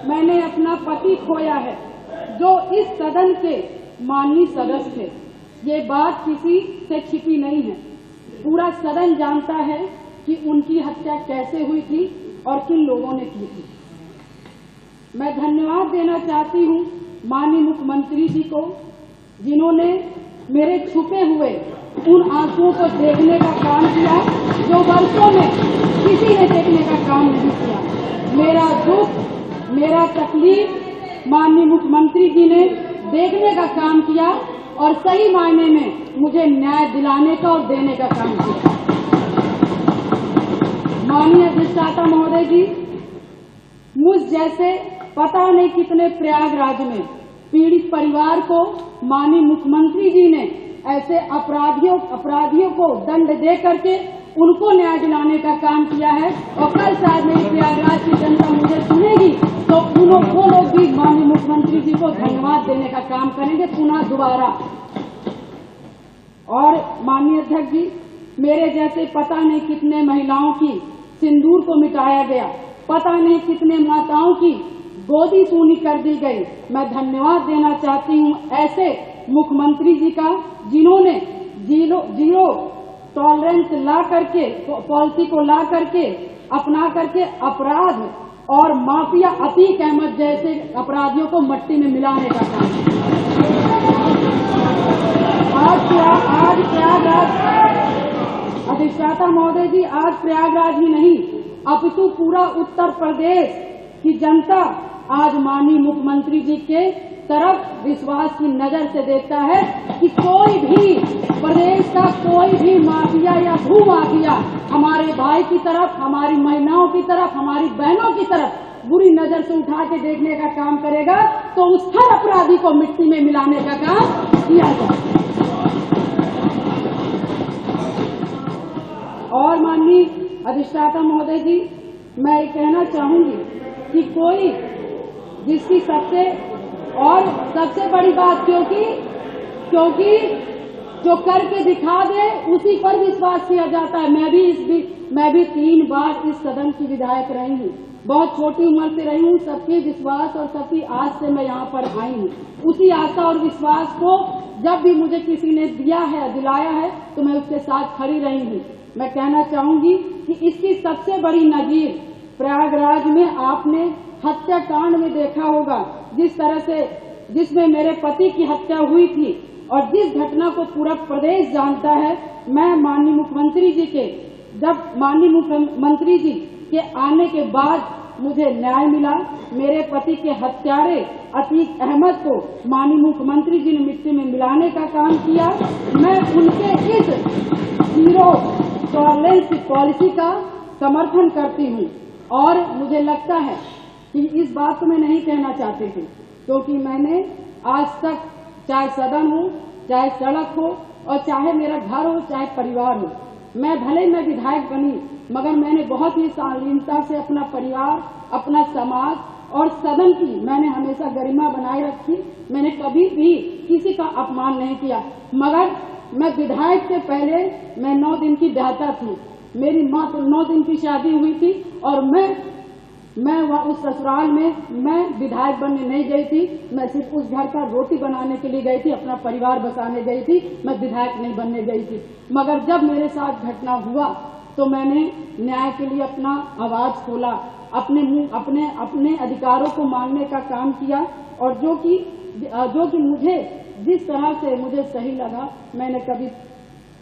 मैंने अपना पति खोया है, जो इस सदन के माननीय सदस्य थे। ये बात किसी से छिपी नहीं है। पूरा सदन जानता है कि उनकी हत्या कैसे हुई थी और किन लोगों ने की थी। मैं धन्यवाद देना चाहती हूँ माननीय मुख्यमंत्री जी को, जिन्होंने मेरे छुपे हुए उन आंसुओं को देखने का काम किया जो वर्षों में किसी ने देखने का काम नहीं किया। मेरा दुख, मेरा तकलीफ माननीय मुख्यमंत्री जी ने देखने का काम किया और सही मायने में मुझे न्याय दिलाने का और देने का काम किया। माननीय अधिष्ठाता महोदय जी, मुझ जैसे पता नहीं कितने प्रयागराज में पीड़ित परिवार को माननीय मुख्यमंत्री जी ने ऐसे अपराधियों को दंड दे करके उनको न्याय दिलाने का काम किया है। और कल शायद मेरी प्रयागराज की जनता मुझे सुनेगी तो वो लोग भी माननीय मुख्यमंत्री जी को धन्यवाद देने का काम करेंगे पुनः दोबारा। और माननीय अध्यक्ष जी, मेरे जैसे पता नहीं कितने महिलाओं की सिंदूर को मिटाया गया, पता नहीं कितने माताओं की गोदी सूनी कर दी गई। मैं धन्यवाद देना चाहती हूँ ऐसे मुख्यमंत्री जी का, जिन्होंने जीरो टॉलरेंस ला करके पॉलिसी को ला करके अपना करके अपराध और माफिया अतीक अहमद जैसे अपराधियों को मट्टी में मिलाने का काम। आज प्रयागराज अधिष्ठाता महोदय जी, आज प्रयागराज ही नहीं अपितु पूरा उत्तर प्रदेश की जनता आज माननीय मुख्यमंत्री जी के तरफ विश्वास की नजर से देखता है कि कोई भी प्रदेश का कोई भी माफिया या भू माफिया हमारे भाई की तरफ, हमारी महिलाओं की तरफ, हमारी बहनों की तरफ बुरी नजर से उठा के देखने का काम करेगा तो उस हर अपराधी को मिट्टी में मिलाने का काम किया जाए। और माननीय अधिष्ठाता महोदय जी, मैं ये कहना चाहूंगी कि कोई जिसकी सबसे बड़ी बात, क्योंकि जो करके दिखा दे उसी पर विश्वास किया जाता है। मैं भी 3 बार इस सदन की विधायक रही हूँ, बहुत छोटी उम्र से रही हूँ। सबके विश्वास और सबकी आस से मैं यहाँ पर आई हूँ। उसी आशा और विश्वास को जब भी मुझे किसी ने दिलाया है तो मैं उसके साथ खड़ी रही हूँ। मैं कहना चाहूंगी कि इसकी सबसे बड़ी नजीर प्रयागराज में आपने हत्याकांड में देखा होगा, जिस तरह से जिसमें मेरे पति की हत्या हुई थी और जिस घटना को पूरा प्रदेश जानता है। मैं माननीय मुख्यमंत्री जी के आने के बाद मुझे न्याय मिला। मेरे पति के हत्यारे अतीक अहमद को माननीय मुख्यमंत्री जी ने मिट्टी में मिलाने का काम किया। मैं उनके इस जीरो टॉलरेंस की पॉलिसी का समर्थन करती हूँ और मुझे लगता है कि इस बात को मैं नहीं कहना चाहती थी, क्योंकि मैंने आज तक चाहे सदन हो, चाहे सड़क हो और चाहे मेरा घर हो, चाहे परिवार हो, मैं विधायक बनी, मगर मैंने बहुत ही शालीनता से अपना परिवार, अपना समाज और सदन की मैंने हमेशा गरिमा बनाए रखी। मैंने कभी भी किसी का अपमान नहीं किया। मगर मैं विधायक से पहले मैं 9 दिन की दाता थी। मेरी माँ तो 9 दिन की शादी हुई थी और मैं उस ससुराल में मैं विधायक बनने नहीं गई थी। मैं सिर्फ उस घर का रोटी बनाने के लिए गई थी, अपना परिवार बसाने गई थी। मैं विधायक नहीं बनने गई थी। मगर जब मेरे साथ घटना हुआ तो मैंने न्याय के लिए अपना आवाज खोला, अपने अधिकारों को मांगने का काम किया और जो कि मुझे जिस तरह से मुझे सही लगा, मैंने कभी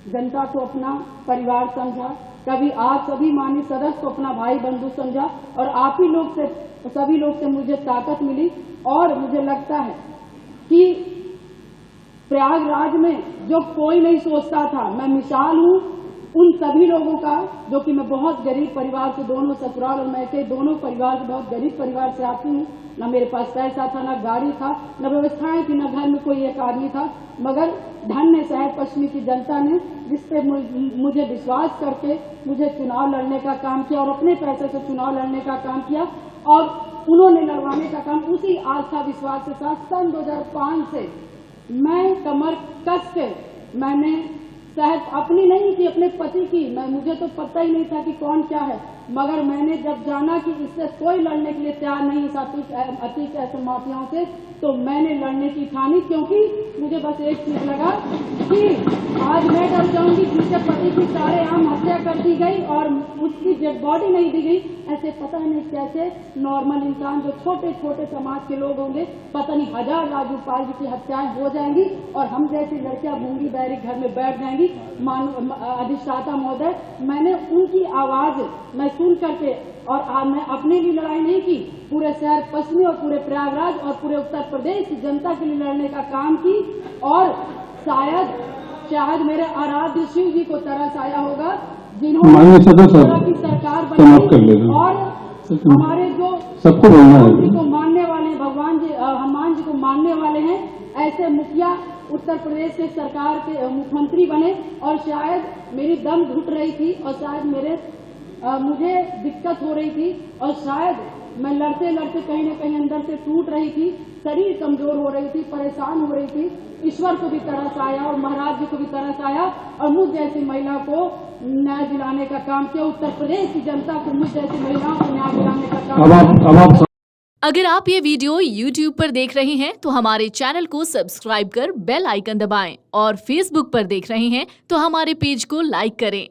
जनता को अपना परिवार समझा, कभी आप सभी माननीय सदस्य को अपना भाई बंधु समझा और आप ही सभी लोग से मुझे ताकत मिली। और मुझे लगता है कि प्रयागराज में जो कोई नहीं सोचता था, मैं मिसाल हूँ उन सभी लोगों का, जो कि मैं बहुत गरीब परिवार से, दोनों ससुराल और मैके दोनों परिवार से, बहुत गरीब परिवार से आती हूँ। न मेरे पास पैसा था, न गाड़ी था, न व्यवस्थाएं थी, न घर में कोई एक आदमी था। मगर धन्य शहर पश्चिमी की जनता ने जिस पे मुझे विश्वास करके मुझे चुनाव लड़ने का काम किया और अपने पैसे से चुनाव लड़ने का काम किया और उन्होंने लड़वाने का काम उसी आस्था विश्वास के साथ सन 2005 से मैं कमर कस के मैंने शायद अपनी नहीं की, अपने पति की, मुझे तो पता ही नहीं था कि कौन क्या है, मगर मैंने जब जाना कि इससे कोई लड़ने के लिए तैयार नहीं इस अतीत ऐसे माफियाओं से, तो मैंने लड़ने की ठानी, क्योंकि मुझे बस एक चीज लगा कि आज मैं डर जाऊंगी जिसके पति की सारे आम हत्या कर दी गई और उसकी डेड बॉडी नहीं दी गई। ऐसे पता नहीं कैसे नॉर्मल इंसान जो छोटे छोटे समाज के लोग होंगे, पता नहीं हजार राजू पाल जी की हत्याएं हो जाएंगी और हम जैसी लड़कियां गूंगी बहरी घर में बैठ जाएंगी। अधिष्ठाता महोदय, मैंने उनकी आवाज मैं सुन करके और मैं अपने लिए लड़ाई नहीं की, पूरे शहर पश्चिमी और पूरे प्रयागराज और पूरे उत्तर प्रदेश की जनता के लिए लड़ने का काम की। और शायद मेरे आराध्य शिव जी को तरस आया होगा जिन्होंने की सरकार बनाई और हमारे जो सबको बोलना है जी को मानने वाले हैं, भगवान जी हनुमान जी को मानने वाले हैं, ऐसे मुखिया उत्तर प्रदेश के सरकार के मुख्यमंत्री बने। और शायद मेरी दम घुट रही थी और शायद मुझे दिक्कत हो रही थी और शायद मैं लड़ते लड़ते कहीं न कहीं अंदर से टूट रही थी, शरीर कमजोर हो रही थी, परेशान हो रही थी। ईश्वर को भी तरस आया और महाराज जी को भी तरस आया और मुझ जैसी महिला को न्याय दिलाने का काम किया। उत्तर प्रदेश की जनता को मुझ जैसी महिलाओं को न्याय दिलाने का काम। अगर आप ये वीडियो YouTube पर देख रहे हैं तो हमारे चैनल को सब्सक्राइब कर बेल आइकन दबाएं और Facebook पर देख रहे हैं तो हमारे पेज को लाइक करें।